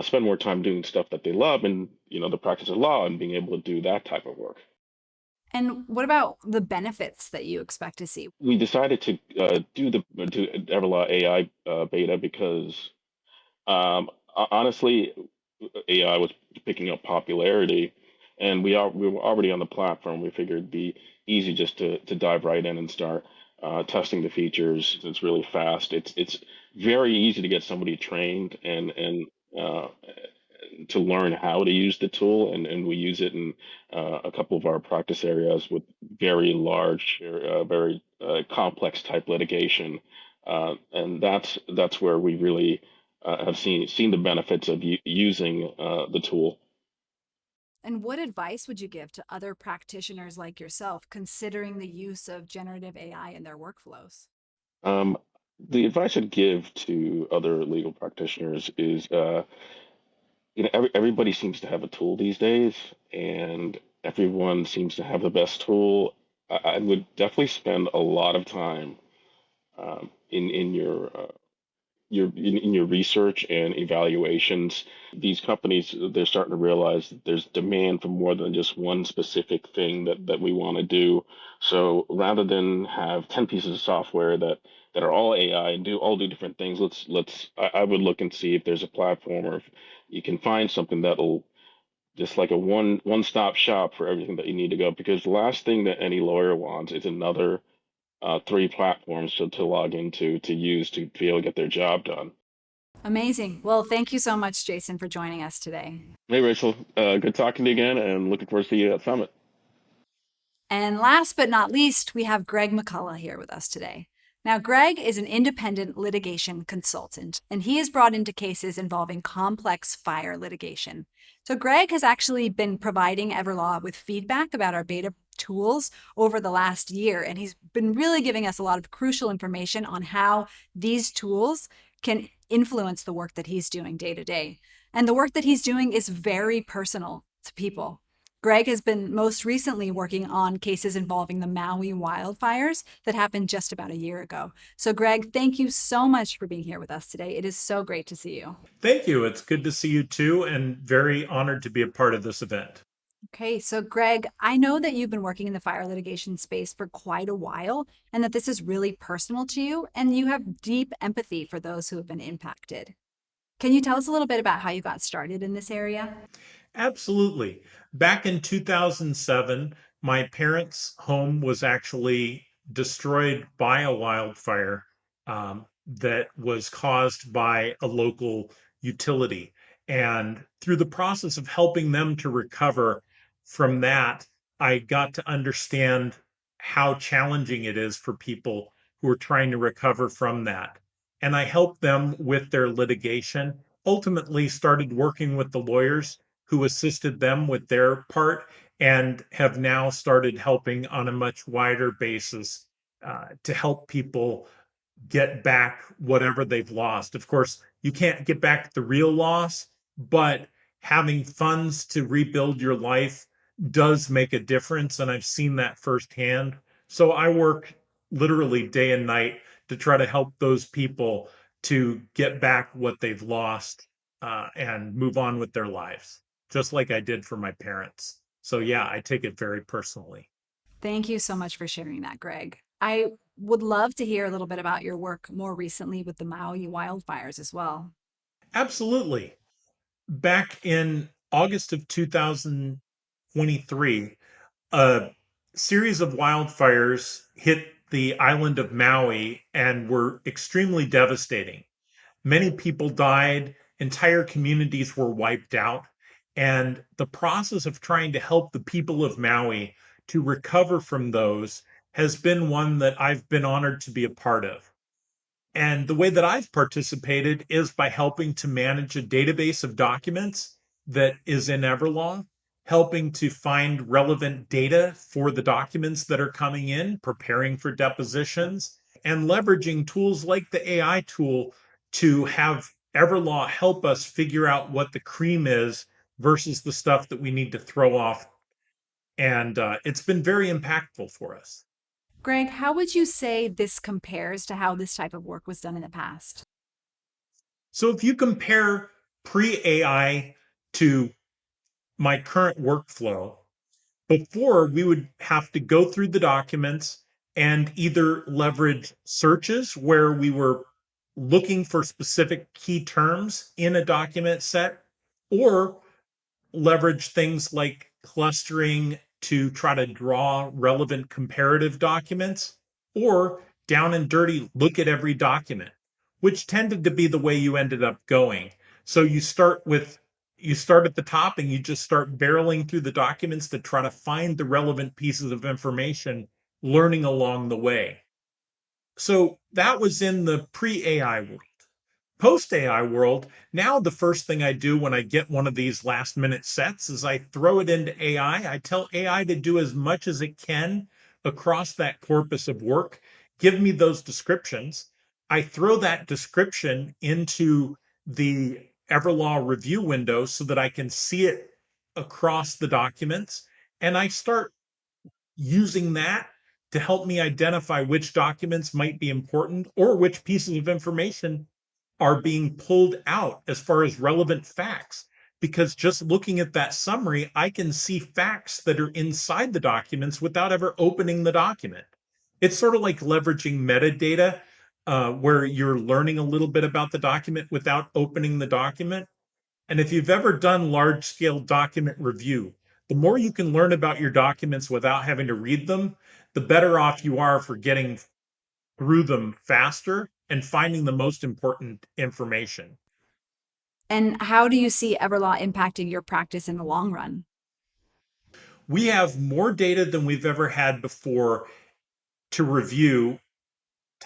spend more time doing stuff that they love and the practice of law and being able to do that type of work. And what about the benefits that you expect to see? We decided to do Everlaw AI beta because honestly, AI was picking up popularity, and we were already on the platform. We figured it'd be easy just to dive right in and start testing the features. It's really fast. It's very easy to get somebody trained and to learn how to use the tool, and we use it in a couple of our practice areas with very large, very complex type litigation, and that's where we really have seen the benefits of using the tool. And what advice would you give to other practitioners like yourself considering the use of generative AI in their workflows? The advice I'd give to other legal practitioners is, everybody seems to have a tool these days, and everyone seems to have the best tool. I would definitely spend a lot of time in your research and evaluations. These companies, they're starting to realize that there's demand for more than just one specific thing that we want to do. So rather than have 10 pieces of software that are all AI and do different things, I would look and see if there's a platform or if you can find something that'll just like a one-stop shop for everything that you need to go. Because the last thing that any lawyer wants is another 3 platforms to log into to use to be able to get their job done. Amazing. Well, thank you so much, Jason, for joining us today. Hey, Rachel. Good talking to you again, and looking forward to seeing you at Summit. And last but not least, we have Greg McCullough here with us today. Now, Greg is an independent litigation consultant, and he is brought into cases involving complex fire litigation. So, Greg has actually been providing Everlaw with feedback about our beta tools over the last year, and he's been really giving us a lot of crucial information on how these tools can influence the work that he's doing day to day. And the work that he's doing is very personal to people. Greg has been most recently working on cases involving the Maui wildfires that happened just about a year ago. So, Greg, thank you so much for being here with us today. It is so great to see you. Thank you. It's good to see you too, and very honored to be a part of this event. Okay, so Greg, I know that you've been working in the fire litigation space for quite a while, and that this is really personal to you, and you have deep empathy for those who have been impacted. Can you tell us a little bit about how you got started in this area? Absolutely. Back in 2007, my parents' home was actually destroyed by a wildfire that was caused by a local utility. And through the process of helping them to recover from that, I got to understand how challenging it is for people who are trying to recover from that. And I helped them with their litigation, ultimately started working with the lawyers who assisted them with their part, and have now started helping on a much wider basis to help people get back whatever they've lost. Of course, you can't get back the real loss, but having funds to rebuild your life does make a difference. And I've seen that firsthand. So I work literally day and night to try to help those people to get back what they've lost and move on with their lives, just like I did for my parents. So, yeah, I take it very personally. Thank you so much for sharing that, Greg. I would love to hear a little bit about your work more recently with the Maui wildfires as well. Absolutely. Back in August of 2023, a series of wildfires hit the island of Maui and were extremely devastating. Many people died, entire communities were wiped out, and the process of trying to help the people of Maui to recover from those has been one that I've been honored to be a part of. And the way that I've participated is by helping to manage a database of documents that is in Everlaw, helping to find relevant data for the documents that are coming in, preparing for depositions, and leveraging tools like the AI tool to have Everlaw help us figure out what the cream is versus the stuff that we need to throw off. And it's been very impactful for us. Greg, how would you say this compares to how this type of work was done in the past? So if you compare pre AI to my current workflow, before we would have to go through the documents and either leverage searches where we were looking for specific key terms in a document set, or leverage things like clustering to try to draw relevant comparative documents, or down and dirty, look at every document, which tended to be the way you ended up going. So you start at the top and you just start barreling through the documents to try to find the relevant pieces of information, learning along the way. So that was in the pre-AI world. Post AI world, now the first thing I do when I get one of these last minute sets is I throw it into AI. I tell AI to do as much as it can across that corpus of work, give me those descriptions. I throw that description into the Everlaw review window so that I can see it across the documents. And I start using that to help me identify which documents might be important or which pieces of information are being pulled out as far as relevant facts. Because just looking at that summary, I can see facts that are inside the documents without ever opening the document. It's sort of like leveraging metadata, where you're learning a little bit about the document without opening the document. And if you've ever done large scale document review, the more you can learn about your documents without having to read them, the better off you are for getting through them faster and finding the most important information. And how do you see Everlaw impacting your practice in the long run? We have more data than we've ever had before to review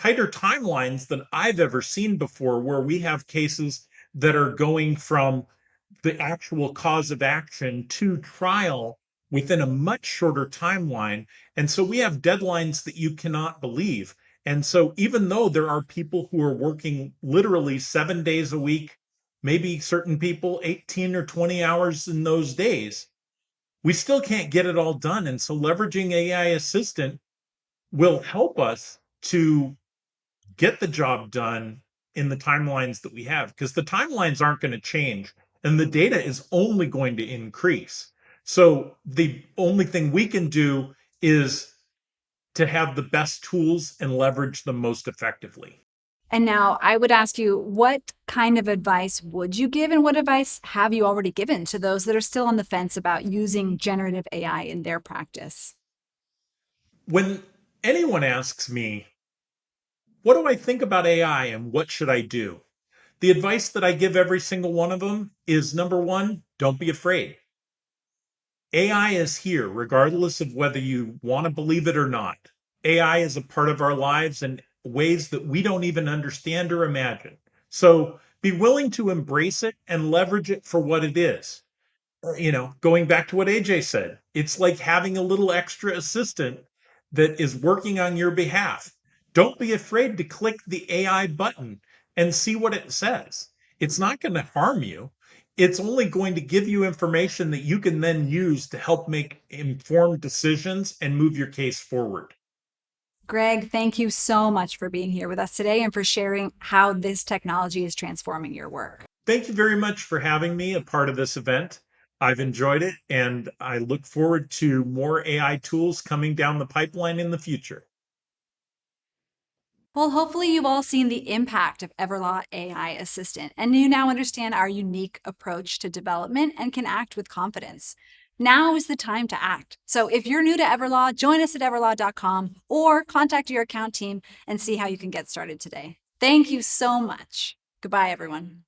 tighter timelines than I've ever seen before, where we have cases that are going from the actual cause of action to trial within a much shorter timeline. And so we have deadlines that you cannot believe. And so even though there are people who are working literally 7 days a week, maybe certain people 18 or 20 hours in those days, we still can't get it all done. And so leveraging AI Assistant will help us to get the job done in the timelines that we have, because the timelines aren't going to change and the data is only going to increase. So the only thing we can do is to have the best tools and leverage them most effectively. And now I would ask you, what kind of advice would you give, and what advice have you already given to those that are still on the fence about using generative AI in their practice? When anyone asks me, what do I think about AI and what should I do? The advice that I give every single one of them is, number one, don't be afraid. AI is here, regardless of whether you want to believe it or not. AI is a part of our lives in ways that we don't even understand or imagine. So be willing to embrace it and leverage it for what it is. Going back to what AJ said, it's like having a little extra assistant that is working on your behalf. Don't be afraid to click the AI button and see what it says. It's not going to harm you. It's only going to give you information that you can then use to help make informed decisions and move your case forward. Greg, thank you so much for being here with us today and for sharing how this technology is transforming your work. Thank you very much for having me a part of this event. I've enjoyed it, and I look forward to more AI tools coming down the pipeline in the future. Well, hopefully you've all seen the impact of Everlaw AI Assistant, and you now understand our unique approach to development and can act with confidence. Now is the time to act. So if you're new to Everlaw, join us at everlaw.com or contact your account team and see how you can get started today. Thank you so much. Goodbye, everyone.